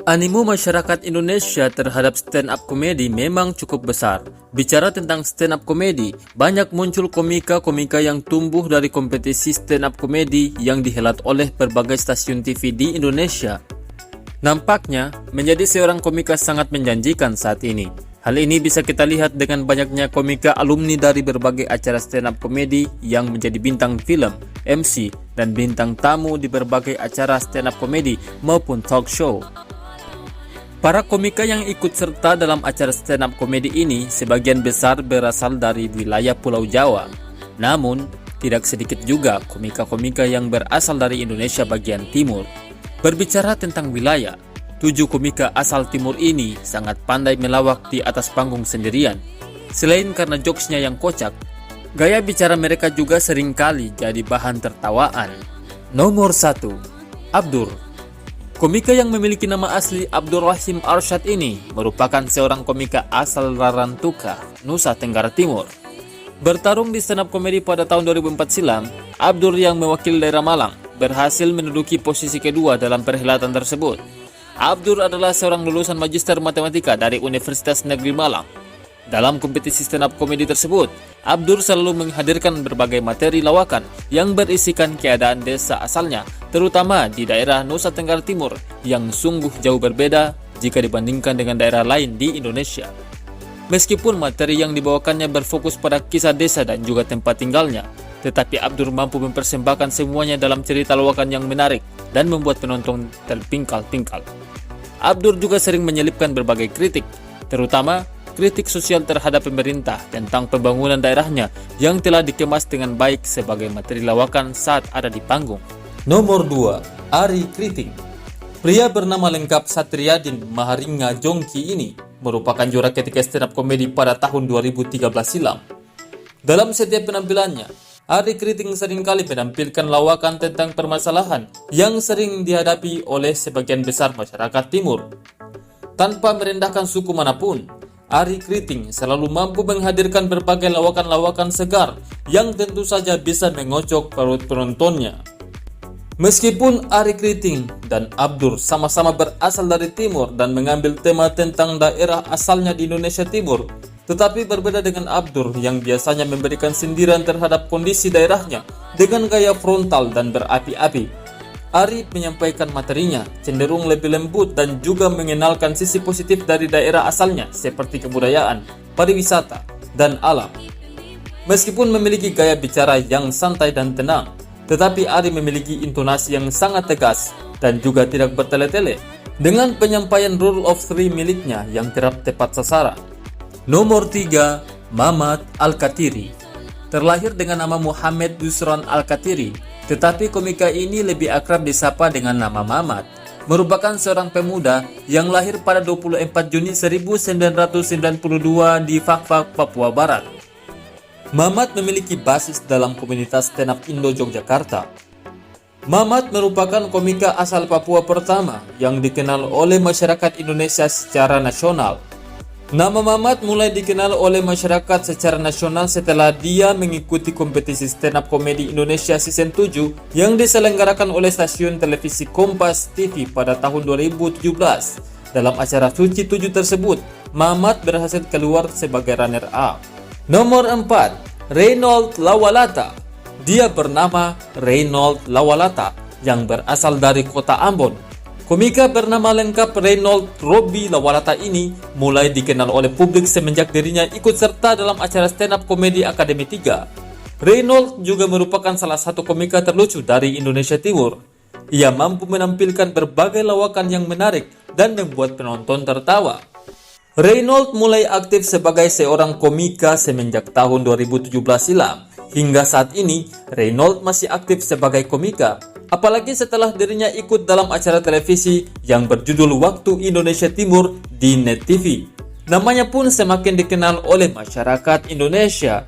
Animo masyarakat Indonesia terhadap stand-up komedi memang cukup besar. Bicara tentang stand-up komedi, banyak muncul komika-komika yang tumbuh dari kompetisi stand-up komedi yang dihelat oleh berbagai stasiun TV di Indonesia. Nampaknya, menjadi seorang komika sangat menjanjikan saat ini. Hal ini bisa kita lihat dengan banyaknya komika alumni dari berbagai acara stand-up komedi yang menjadi bintang film, MC, dan bintang tamu di berbagai acara stand-up komedi maupun talk show. Para komika yang ikut serta dalam acara stand-up komedi ini sebagian besar berasal dari wilayah Pulau Jawa. Namun, tidak sedikit juga komika-komika yang berasal dari Indonesia bagian timur. Berbicara tentang wilayah, 7 komika asal timur ini sangat pandai melawak di atas panggung sendirian. Selain karena jokesnya yang kocak, gaya bicara mereka juga seringkali jadi bahan tertawaan. Nomor 1, Abdur. Komika yang memiliki nama asli Abdur Rahim Arsyad ini merupakan seorang komika asal Rarantuka, Nusa Tenggara Timur. Bertarung di stand-up komedi pada tahun 2004 silam, Abdur yang mewakili daerah Malang berhasil menduduki posisi kedua dalam perhelatan tersebut. Abdur adalah seorang lulusan Magister Matematika dari Universitas Negeri Malang. Dalam kompetisi stand-up komedi tersebut, Abdur selalu menghadirkan berbagai materi lawakan yang berisikan keadaan desa asalnya, terutama di daerah Nusa Tenggara Timur yang sungguh jauh berbeda jika dibandingkan dengan daerah lain di Indonesia. Meskipun materi yang dibawakannya berfokus pada kisah desa dan juga tempat tinggalnya, tetapi Abdur mampu mempersembahkan semuanya dalam cerita lawakan yang menarik dan membuat penonton terpingkal-pingkal. Abdur juga sering menyelipkan berbagai kritik, terutama kritik sosial terhadap pemerintah tentang pembangunan daerahnya yang telah dikemas dengan baik sebagai materi lawakan saat ada di panggung. Nomor 2, Ari Kriting. Pria bernama lengkap Satriadin Maharinga Jongki ini merupakan juara ketiga stand-up komedi pada tahun 2013 silam. Dalam setiap penampilannya, Ari Kriting seringkali menampilkan lawakan tentang permasalahan yang sering dihadapi oleh sebagian besar masyarakat timur. Tanpa merendahkan suku manapun, Ari Kriting selalu mampu menghadirkan berbagai lawakan-lawakan segar yang tentu saja bisa mengocok perut penontonnya. Meskipun Ari Kriting dan Abdur sama-sama berasal dari timur dan mengambil tema tentang daerah asalnya di Indonesia Timur, tetapi berbeda dengan Abdur yang biasanya memberikan sindiran terhadap kondisi daerahnya dengan gaya frontal dan berapi-api. Ari menyampaikan materinya cenderung lebih lembut dan juga mengenalkan sisi positif dari daerah asalnya seperti kebudayaan, pariwisata, dan alam. Meskipun memiliki gaya bicara yang santai dan tenang, tetapi Ari memiliki intonasi yang sangat tegas dan juga tidak bertele-tele dengan penyampaian rule of three miliknya yang kerap tepat sasaran. Nomor 3, Mamat Al-Katiri. Terlahir dengan nama Muhammad Dusron Al-Katiri, tetapi komika ini lebih akrab disapa dengan nama Mamat. Merupakan seorang pemuda yang lahir pada 24 Juni 1992 di Fakfak, Papua Barat. Mamat memiliki basis dalam komunitas stand-up Indo Yogyakarta. Mamat merupakan komika asal Papua pertama yang dikenal oleh masyarakat Indonesia secara nasional. Nama Mamat mulai dikenal oleh masyarakat secara nasional setelah dia mengikuti kompetisi stand-up komedi Indonesia Season 7 yang diselenggarakan oleh stasiun televisi Kompas TV pada tahun 2017. Dalam acara Suci 7 tersebut, Mamat berhasil keluar sebagai runner-up. Nomor 4, Reynold Lawalata. Dia bernama Reynold Lawalata yang berasal dari kota Ambon. Komika bernama lengkap Reynold Robi Lawalata ini mulai dikenal oleh publik semenjak dirinya ikut serta dalam acara stand-up komedi Akademi 3. Reynold juga merupakan salah satu komika terlucu dari Indonesia Timur. Ia mampu menampilkan berbagai lawakan yang menarik dan membuat penonton tertawa. Reynold mulai aktif sebagai seorang komika semenjak tahun 2017 silam. Hingga saat ini, Reynold masih aktif sebagai komika, apalagi setelah dirinya ikut dalam acara televisi yang berjudul Waktu Indonesia Timur di Net TV. Namanya pun semakin dikenal oleh masyarakat Indonesia.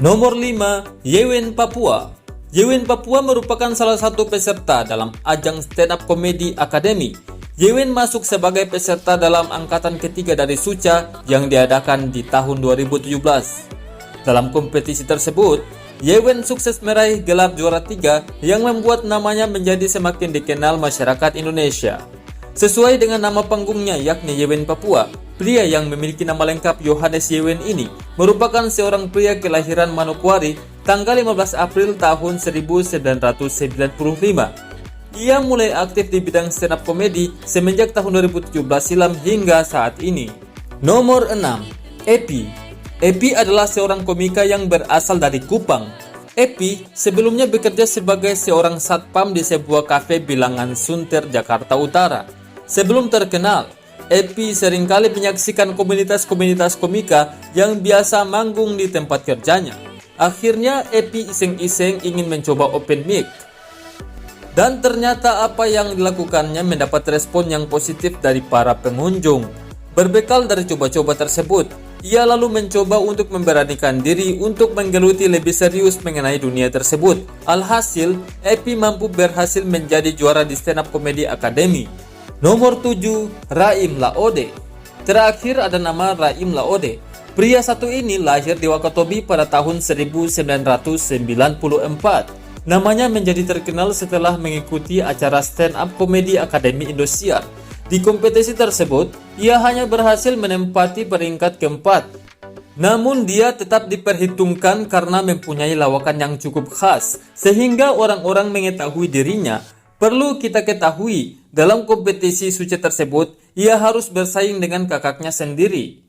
Nomor 5, Yewen Papua. Yewen Papua merupakan salah satu peserta dalam ajang stand-up komedi Akademi. Yewen masuk sebagai peserta dalam angkatan ketiga dari Suca yang diadakan di tahun 2017. Dalam kompetisi tersebut, Yewen sukses meraih gelar juara 3 yang membuat namanya menjadi semakin dikenal masyarakat Indonesia. Sesuai dengan nama panggungnya yakni Yewen Papua, pria yang memiliki nama lengkap Yohanes Yewen ini merupakan seorang pria kelahiran Manokwari tanggal 15 April tahun 1995. Ia mulai aktif di bidang stand up komedi semenjak tahun 2017 silam hingga saat ini. Nomor 6. Epi. Epi adalah seorang komika yang berasal dari Kupang. Epi sebelumnya bekerja sebagai seorang satpam di sebuah kafe bilangan Sunter, Jakarta Utara. Sebelum terkenal, Epi seringkali menyaksikan komunitas-komunitas komika yang biasa manggung di tempat kerjanya. Akhirnya Epi iseng-iseng ingin mencoba open mic. Dan ternyata apa yang dilakukannya mendapat respon yang positif dari para pengunjung. Berbekal dari coba-coba tersebut, ia lalu mencoba untuk memberanikan diri untuk menggeluti lebih serius mengenai dunia tersebut. Alhasil, Epi mampu berhasil menjadi juara di Stand Up Comedy Academy. Nomor 7. Raim Laode. Terakhir ada nama Raim Laode. Pria satu ini lahir di Wakatobi pada tahun 1994. Namanya menjadi terkenal setelah mengikuti acara Stand Up Comedy Academy Indosiar. Di kompetisi tersebut, ia hanya berhasil menempati peringkat keempat. Namun dia tetap diperhitungkan karena mempunyai lawakan yang cukup khas, sehingga orang-orang mengetahui dirinya. Perlu kita ketahui, dalam kompetisi suci tersebut, ia harus bersaing dengan kakaknya sendiri.